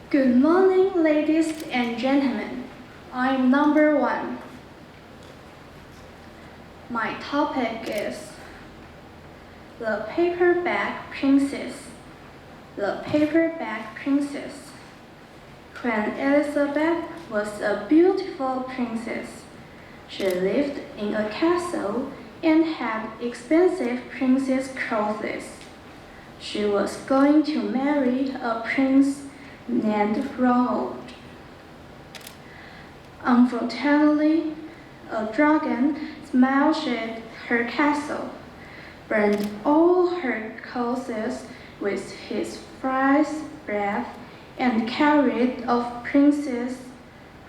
Good morning, ladies and gentlemen. I'm number 1. My topic is The Paperback Princess. The Paperback Princess. When Elizabeth was a beautiful princess, she lived in a castle and had expensive princess clothes. She was going to marry a prince named Ronald. Unfortunately, a dragon smashed her castle, burned all her clothes with his fierce breath, and carried off Princess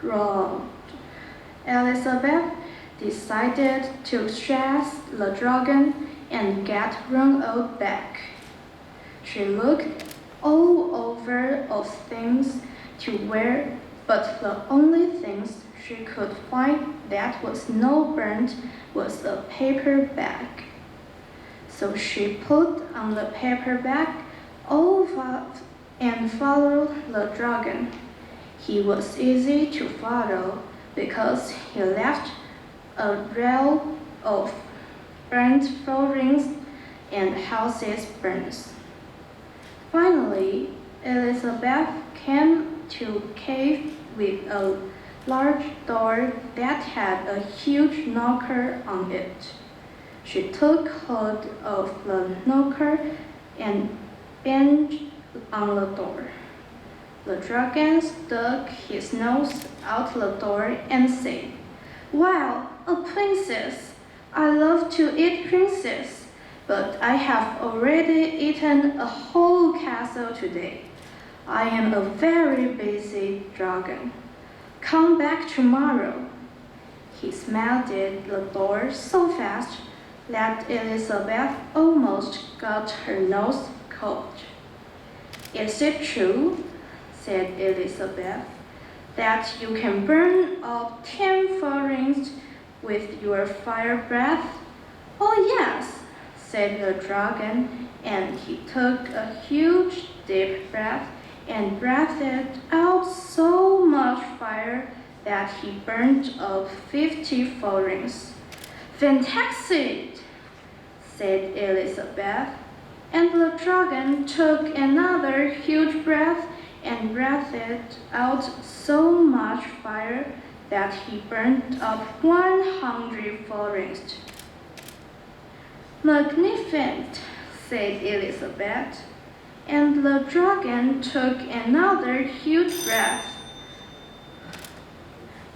Ronald. Elizabeth decided to chase the dragon and get Ronald back. She looked all over of things to wear, but the only things she could find that was not burnt was a paper bag. So she put on the paper bag and followed the dragon. He was easy to follow because he left a trail of burnt floorings and houses burned. Finally, Elizabeth came to a cave with a large door that had a huge knocker on it. She took hold of the knocker and banged on the door. The dragon stuck his nose out the door and said, "Wow, a princess! I love to eat princess, but I have already eaten a whole castle today. I am a very busy dragon. Come back tomorrow." He slammed the door so fast that Elizabeth almost got her nose caught. "Is it true," said Elizabeth, "that you can burn up 10 floorings with your fire breath?" "Oh yes," said the dragon, and he took a huge deep breath and breathed out so much fire that he burned up 50 floorings. "Fantastic," said Elizabeth, and the dragon took another huge breath and breathed out so much fire that he burned up 100 floorings. "Magnificent," said Elizabeth, and the dragon took another huge breath.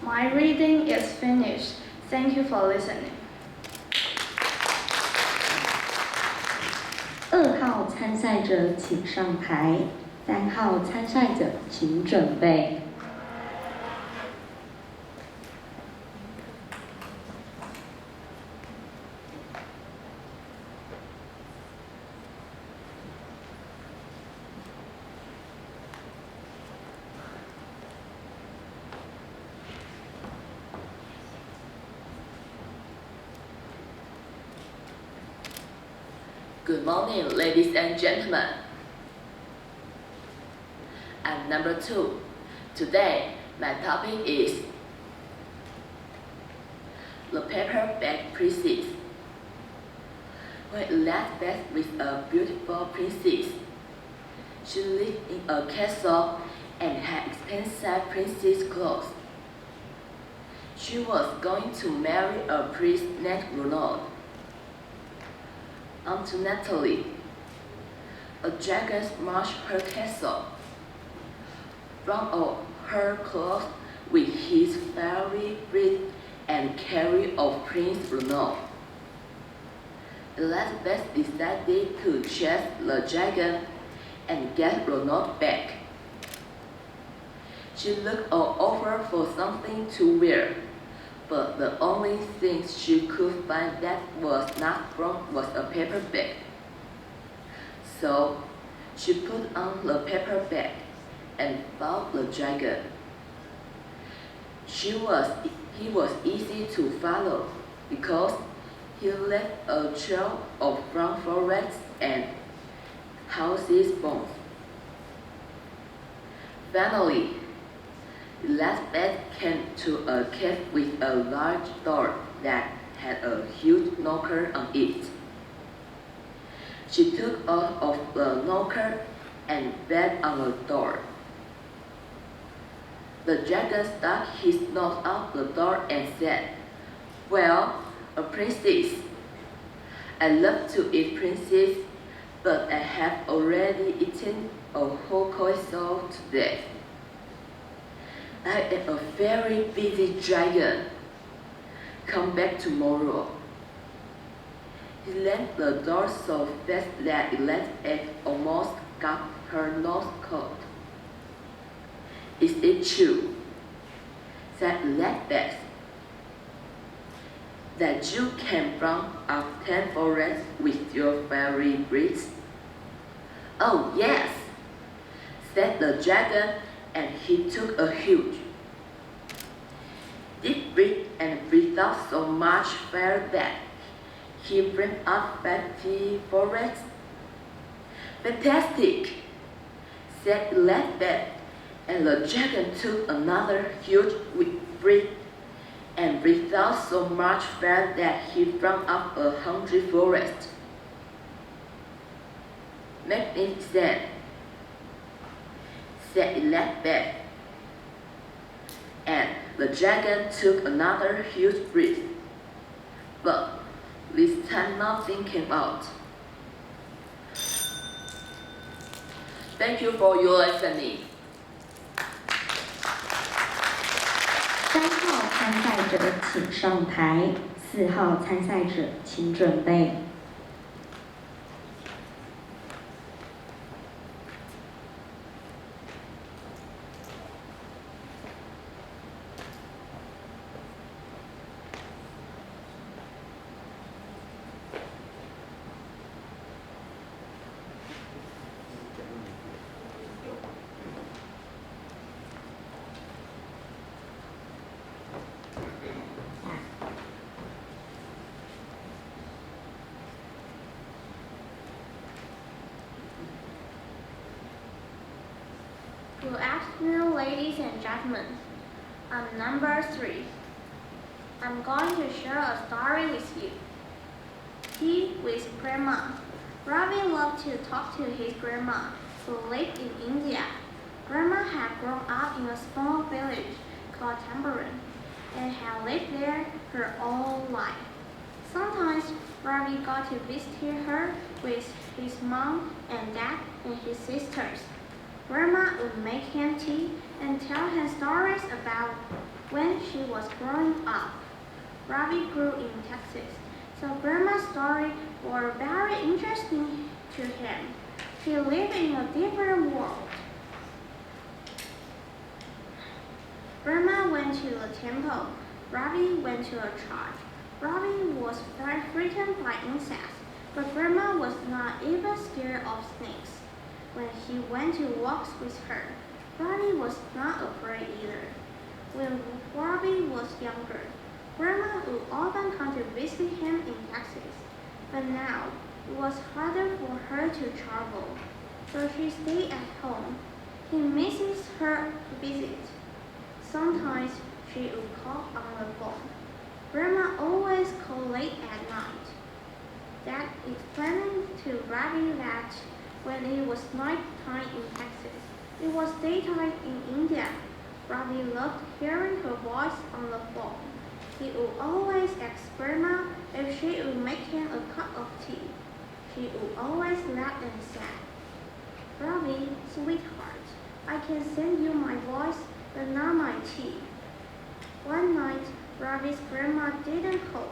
My reading is finished. Thank you for listening. 2号参赛者请上台，3号参赛者请准备。Good morning, ladies and gentlemen. I'm number 2. Today, my topic is The Paperback Princess. When Elizabeth was a beautiful princess, she lived in a castle and had expensive princess clothes. She was going to marry a prince named Ronald. Unfortunately, a dragon smashed her castle, burned all her clothes with his fiery breath, and carried off Prince Ronald. Elizabeth decided to chase the dragon and get Ronald back. She looked all over for something to wear, but the only thing she could find that was not brown was a paper bag. So she put on the paper bag and followed the dragon. He was easy to follow because he left a trail of brown forests and house's bones. Finally, Elizabeth came to a cave with a large door that had a huge knocker on it. She took out of the knocker and bet on the door. The dragon stuck his nose out the door and said, "Well, a princess. I love to eat princess, but I have already eaten a whole castle to death. I am a very busy dragon. Come back tomorrow." He slammed the door so fast that Elizabeth almost got her nose caught. "Is it true," said Elizabeth, "that you can run up 10 forests with your fairy breath?" "Oh, yes," said the dragon, and he took a huge deep breath and breathed out so much fire that he burned up 50 forests. "Fantastic," said Elizabeth, and the dragon took another huge breath and breathed out so much fire that he burned up 100 forests. "Magnificent," said Elizabeth, and the dragon took another huge breath. But this time nothing came out. Thank you for your listening. 3号参赛者请上台，4号参赛者请准备。Good afternoon, ladies and gentlemen. I'm number 3. I'm going to share a story with you. He with Grandma. Ravi loved to talk to his grandma, who lived in India. Grandma had grown up in a small village called Tamboran and had lived there her whole life. Sometimes Ravi got to visit her with his mom and dad and his sisters. Grandma would make him tea and tell him stories about when she was growing up. Ravi grew in Texas, so Grandma's stories were very interesting to him. She lived in a different world. Grandma went to a temple. Ravi went to a church. Ravi was frightened by insects, but Grandma was not even scared of snakes. When he went to walks with her, Ravi was not afraid either. When Ravi was younger, Grandma would often come to visit him in Texas, but now it was harder for her to travel, so she stayed at home. He misses her visit. Sometimes she would call on the phone. Grandma always called late at night. Dad explained to Ravi that when it was night time in Texas, it was daytime in India. Ravi loved hearing her voice on the phone. He would always ask Grandma if she would make him a cup of tea. She would always laugh and say, "Ravi, sweetheart, I can send you my voice, but not my tea." One night, Ravi's grandma didn't call.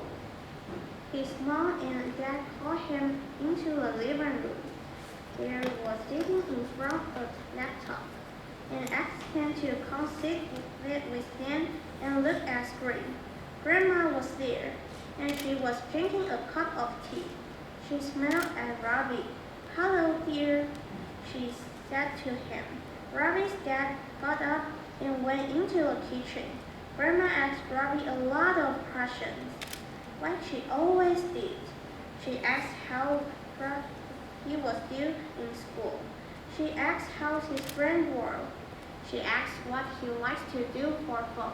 His mom and dad called him into the living room. There he was sitting in front of a laptop and asked him to come sit with them and look at the screen. Grandma was there, and she was drinking a cup of tea. She smiled at Ravi. "Hello, dear," she said to him. Ravi's dad got up and went into the kitchen. Grandma asked Ravi a lot of questions, like she always did. She asked how he was still in school. She asked how his friends were. She asked what he likes to do for fun.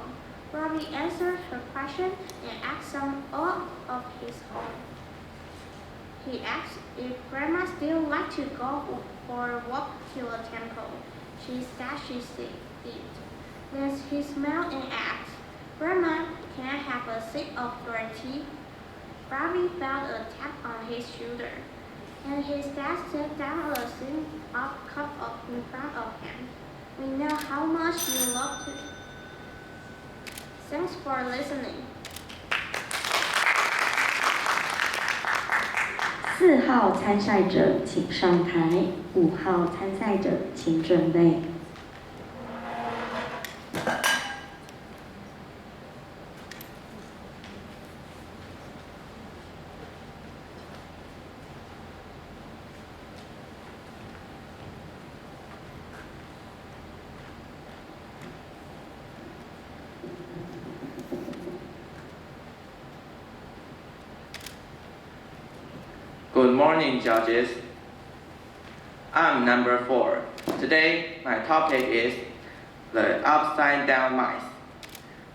Robbie answered her question and asked some of his own. He asked if Grandma still liked to go for a walk to the temple. She said she did. Then he smiled and asked, Grandma, can I have a sip of your tea? Robbie felt a tap on his shoulder, and his dad set down a sip-up cup in front of him. We know how much you love to. Thanks for listening. 4号参赛者请上台，5号参赛者请准备。Good morning, judges. I'm number 4. Today, my topic is the upside down mice.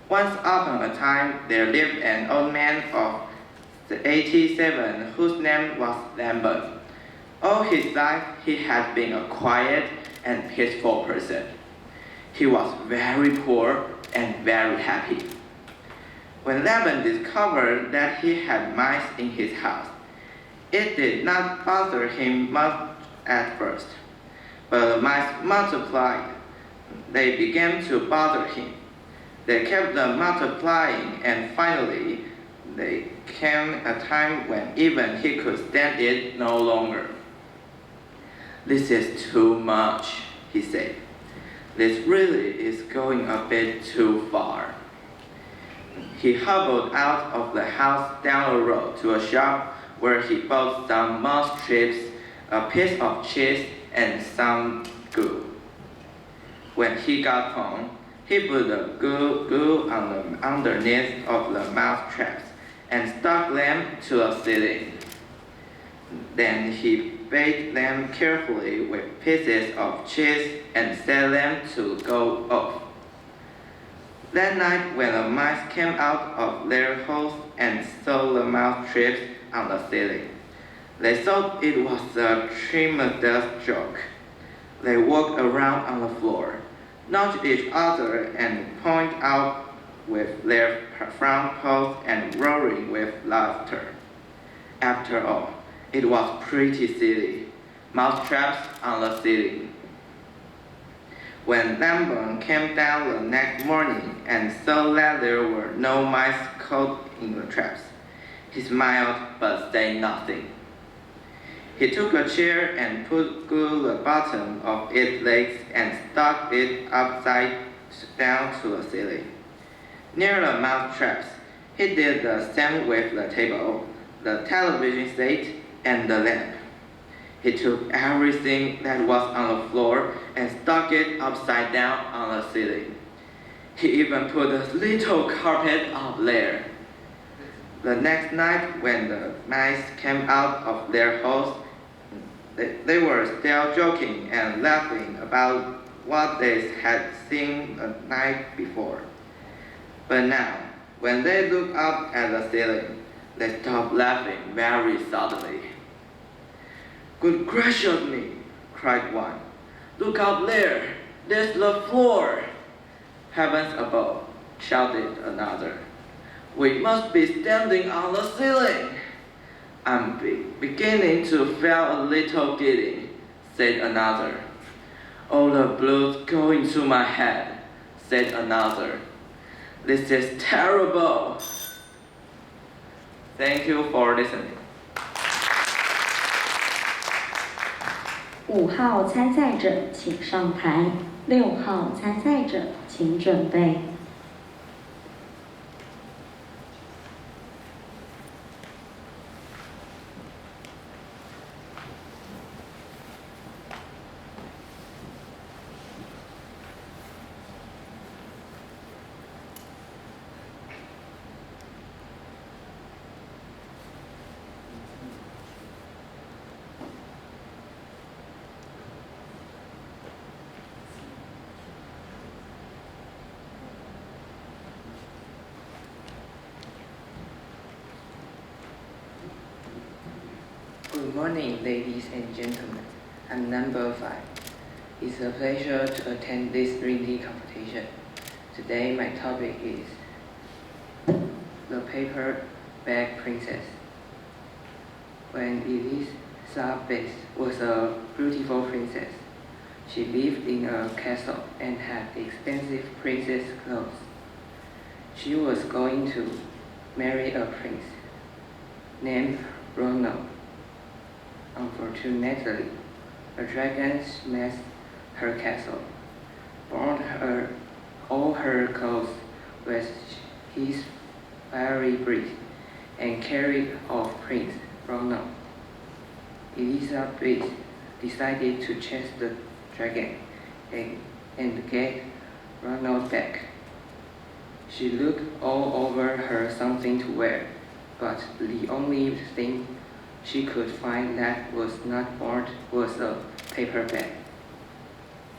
Once upon a time, there lived an old man of 87 whose name was Lambert. All his life, he had been a quiet and peaceful person. He was very poor and very happy. When Lambert discovered that he had mice in his house, it did not bother him much at first, but the mice multiplied. They began to bother him. They kept multiplying, and finally, there came a time when even he could stand it no longer. This is too much, he said. This really is going a bit too far. He hobbled out of the house down the road to a shop where he bought some mouse strips, a piece of cheese, and some glue. When he got home, he put the glue on the underneath of the mouse traps and stuck them to the ceiling. Then he baked them carefully with pieces of cheese and set them to go off. That night, when the mice came out of their holes and saw the mouse traps on the ceiling, they thought it was a tremendous joke. They walked around on the floor, nudged each other, and pointed out with their front paws and roaring with laughter. After all, it was pretty silly. Mouse traps on the ceiling. When Lambert came down the next morning and saw that there were no mice caught in the traps, he smiled but said nothing. He took a chair and put glue the bottom of its legs and stuck it upside down to the ceiling. Near the mouse traps, he did the same with the table, the television set, and the lamp. He took everything that was on the floor and stuck it upside down on the ceiling. He even put a little carpet up there. The next night, when the mice came out of their holes, they were still joking and laughing about what they had seen the night before. But now, when they looked up at the ceiling, they stopped laughing very suddenly. "Good gracious me!" cried one. "Look up there! There's the floor!" "Heavens above!" shouted another. "We must be standing on the ceiling!" "I'm beginning to feel a little giddy," said another. "All the blood's going to my head," said another. "This is terrible." Thank you for listening. 5号参赛者请上台，6号参赛者请准备。Good morning, ladies and gentlemen. I'm number 5. It's a pleasure to attend this reading competition. Today, my topic is The Paper Bag Princess. When Elizabeth was a beautiful princess, she lived in a castle and had expensive princess clothes. She was going to marry a prince named Ronald. Unfortunately, a dragon smashed her castle, burned all her clothes with his fiery breath, and carried off Prince Ronald. Elizabeth decided to chase the dragon and get Ronald back. She looked all over her something to wear, but the only thing she could find that was not burned was a paper bag.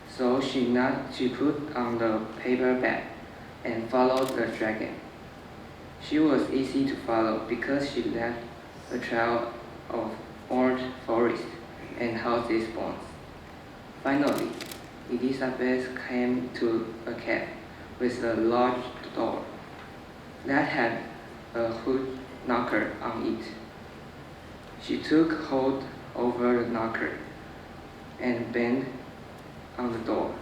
So she put on the paper bag and followed the dragon. She was easy to follow because she left a trail of burnt forest and houses bones. Finally, Elizabeth came to a cave with a large door that had a hood knocker on it. She took hold over the knocker and banged on the door.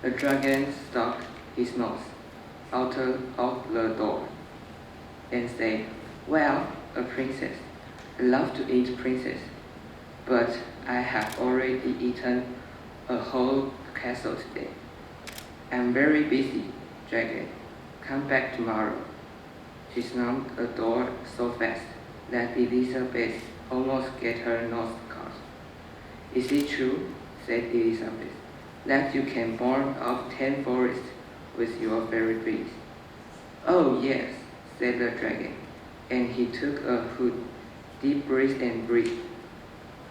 The dragon stuck his nose out the door and said, "Well, a princess. I love to eat princess, but I have already eaten a whole castle today. I'm very busy, dragon. Come back tomorrow." She slammed the door so fast that Elizabeth almost get her nose caught. "Is it true," said Elizabeth, "that you can burn up 10 forests with your fairy breath?" "Oh yes," said the dragon, and he took a deep breath and breathed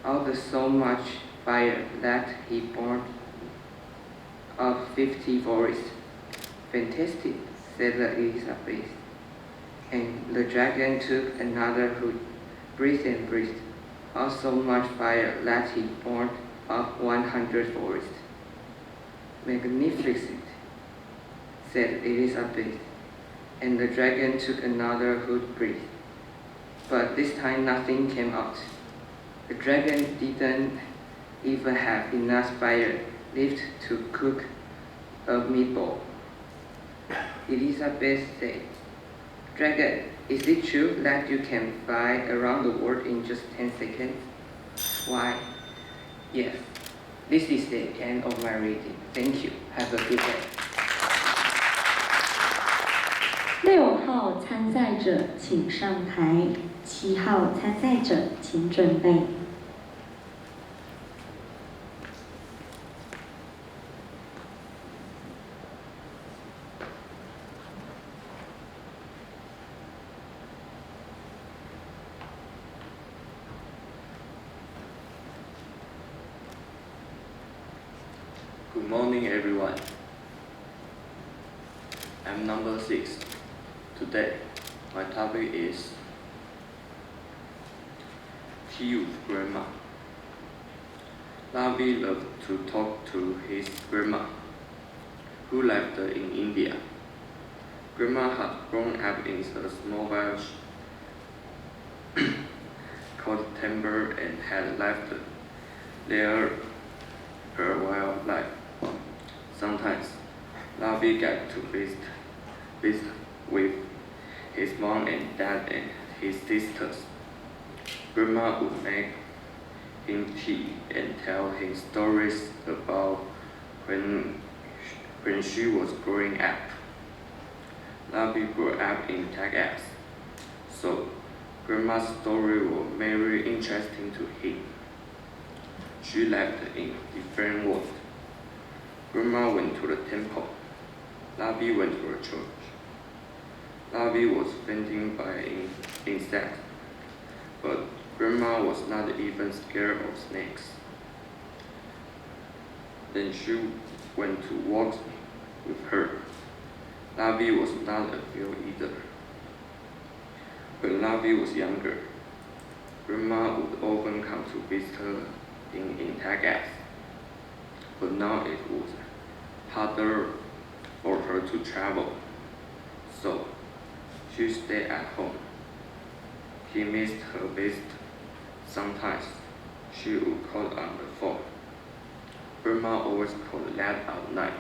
out so much fire that he burned up 50 forests. "Fantastic," said Elizabeth. And the dragon took another hood, breathed and breathed out so much fire that he burned up 100 forests. "Magnificent," said Elizabeth, and the dragon took another hood breath. But this time nothing came out. The dragon didn't even have enough fire left to cook a meatball. Elizabeth said, "Dragon, is it true that you can fly around the world in just 10 seconds?" "Why, yes." This is the end of my reading. Thank you. Have a good day. 6号参赛者请上台，7号参赛者请准备。Good morning, everyone. I'm number 6. Today, my topic is Tea with Grandma. Ravi loved to talk to his grandma, who lived in India. Grandma had grown up in a small village called Temple and had lived there her wild life. Sometimes, Ravi got to visit with his mom and dad and his sisters. Grandma would make him tea and tell him stories about when she was growing up. Ravi grew up in Texas, so Grandma's story was very interesting to him. She lived in a different world. Grandma went to the temple. Ravi went to a church. Ravi was fainting by insects, but Grandma was not even scared of snakes. Then she went to walk with her. Ravi was not afraid either. When Ravi was younger, Grandma would often come to visit her in Integas, but now it was harder for her to travel, so she stayed at home. He missed her visit. Sometimes she would call on the phone. Grandma always called late at night.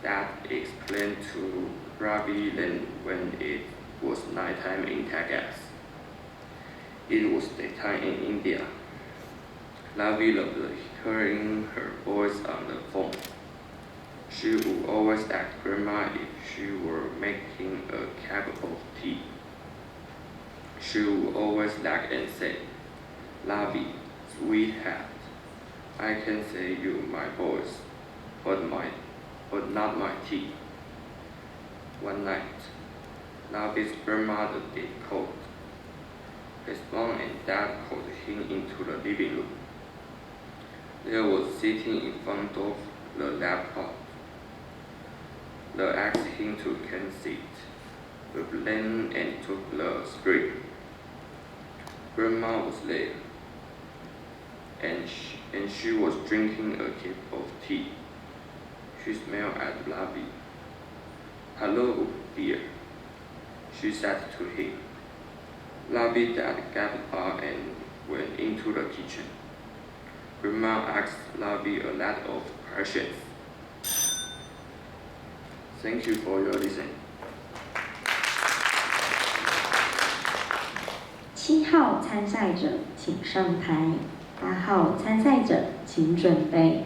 That explained to Ravi then when it was nighttime in Texas. It was daytime in India. Ravi loved hearing her voice on the phone. She would always ask Grandma if she were making a cup of tea. She would always laugh and say, "Ravi, sweetheart, I can say you my voice, but not my tea." One night, Ravi's grandmother did call. His mom and dad called him into the living room. They were sitting in front of the laptop. They asked him to can sit with them and took the script. Grandma was there, and she was drinking a cup of tea. She smiled at Ravi. "Hello, dear," she said to him. Ravi dad got up and went into the kitchen. Grandma asked Ravi a lot of questions. Thank you for your listening. 7号参赛者请上台，8号参赛者请准备。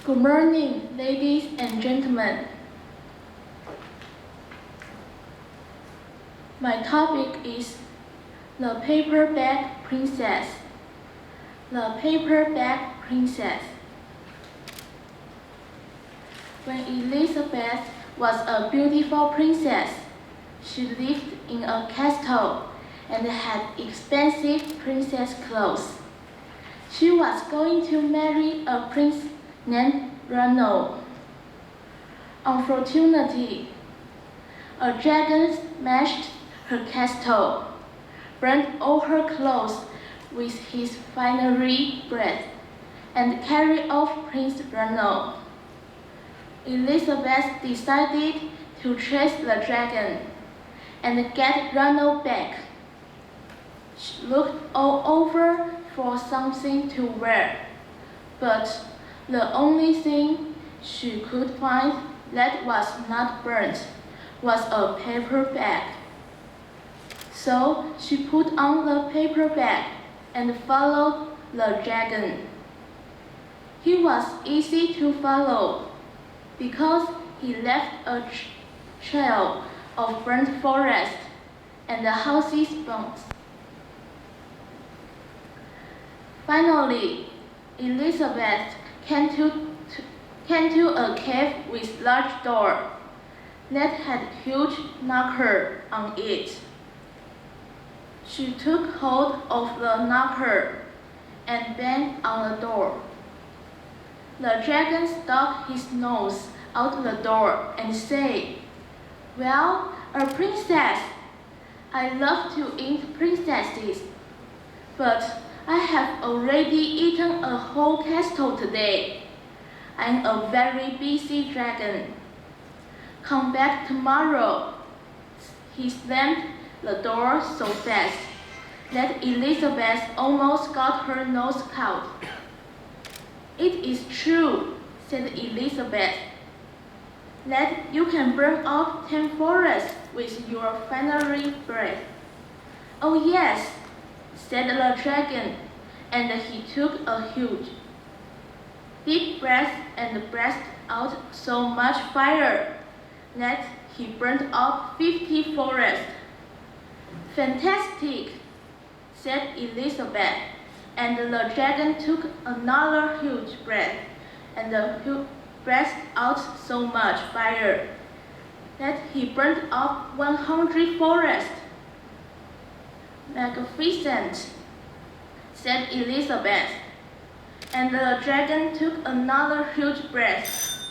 Good morning, ladies and gentlemen. My topic is The Paper Bag Princess. The Paper Bag Princess. When Elizabeth was a beautiful princess, she lived in a castle and had expensive princess clothes. She was going to marry a prince named Ronald. Unfortunately, a dragon smashed her castle, burned all her clothes with his fiery breath, and carried off Prince Ronald. Elizabeth decided to chase the dragon and get Ronald back. She looked all over for something to wear, but the only thing she could find that was not burnt was a paper bag. So she put on the paper bag and followed the dragon. He was easy to follow because he left a trail of burnt forest and the houses burnt. Finally, Elizabeth came to a cave with large door that had huge knocker on it. She took hold of the knocker and banged on the door. The dragon stuck his nose out the door and said, "Well, a princess. I love to eat princesses, but I have already eaten a whole castle today. I'm a very busy dragon. Come back tomorrow." He slammed the door so fast that Elizabeth almost got her nose caught. "It is true," said Elizabeth, "that you can burn up 10 forests with your fiery breath." "Oh yes," said the dragon, and he took a huge, deep breath and breathed out so much fire that he burned up 50 forests. "Fantastic," said Elizabeth, and the dragon took another huge breath, and breathed out so much fire that he burned up 100 forests. Magnificent, said Elizabeth, and the dragon took another huge breath.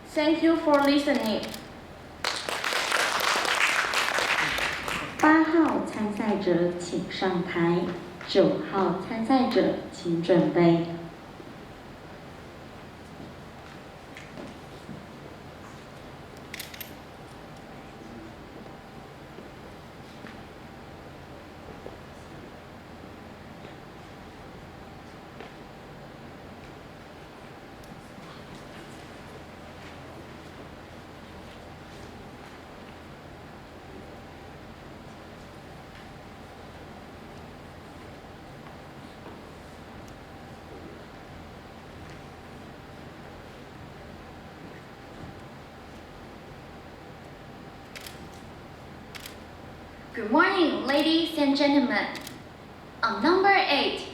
Thank you for listening. 8号参赛者请上台，9号参赛者请准备。Good morning, ladies and gentlemen. On number 8,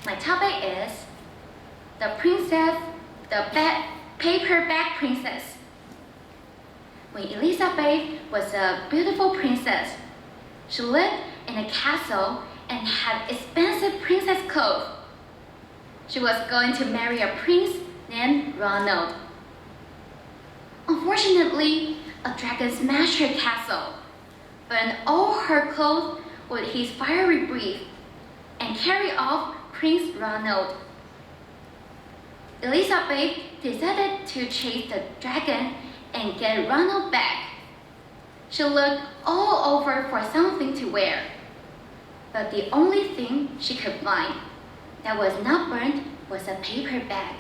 my topic is the paperback princess. When Elizabeth was a beautiful princess, she lived in a castle and had expensive princess clothes. She was going to marry a prince named Ronald. Unfortunately, a dragon smashed her castle, burned all her clothes with his fiery breath, and carried off Prince Ronald. Elizabeth decided to chase the dragon and get Ronald back. She looked all over for something to wear, but the only thing she could find that was not burned was a paper bag.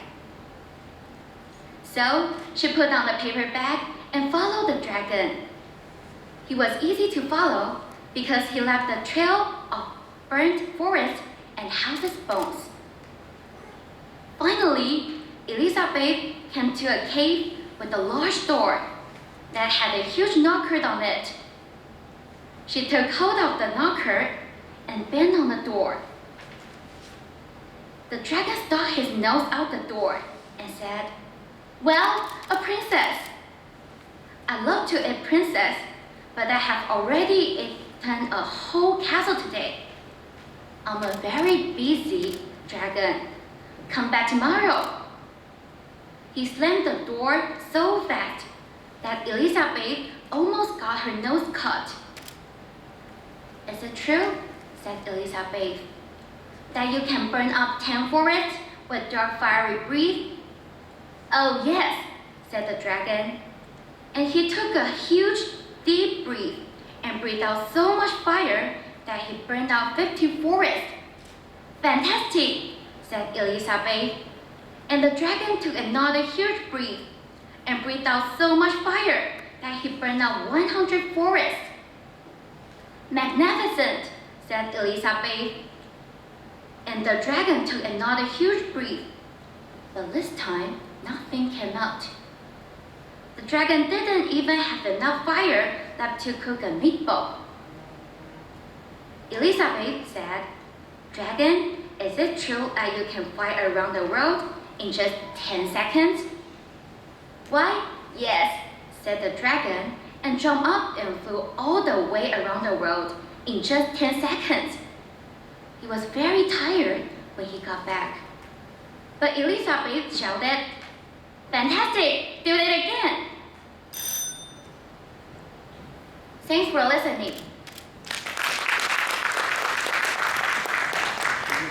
So she put on the paper bag and followed the dragon. He was easy to follow because he left a trail of burnt forest and houses' bones. Finally, Elizabeth came to a cave with a large door that had a huge knocker on it. She took hold of the knocker and bent on the door. The dragon stuck his nose out the door and said, "Well, a princess. I love to eat princess, but I have already eaten a whole castle today. I'm a very busy dragon. Come back tomorrow." He slammed the door so fast that Elizabeth almost got her nose cut. "Is it true," said Elizabeth, "that you can burn up 10 forests with your fiery breath?" "Oh yes," said the dragon, and he took a huge, deep breath and breathed out so much fire that he burned out 50 forests. "Fantastic," said Elizabeth, and the dragon took another huge breath and breathed out so much fire that he burned out 100 forests. "Magnificent," said Elizabeth, and the dragon took another huge breath, but this time nothing came out. The dragon didn't even have enough fire left to cook a meatball. Elizabeth said, "Dragon, is it true that you can fly around the world in just 10 seconds?" "Why, yes," said the dragon, and jumped up and flew all the way around the world in just 10 seconds. He was very tired when he got back. But Elizabeth shouted, "Fantastic! Do it again!" Thanks for listening.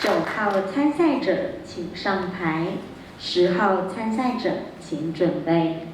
9号参赛者请上台，10号参赛者请准备。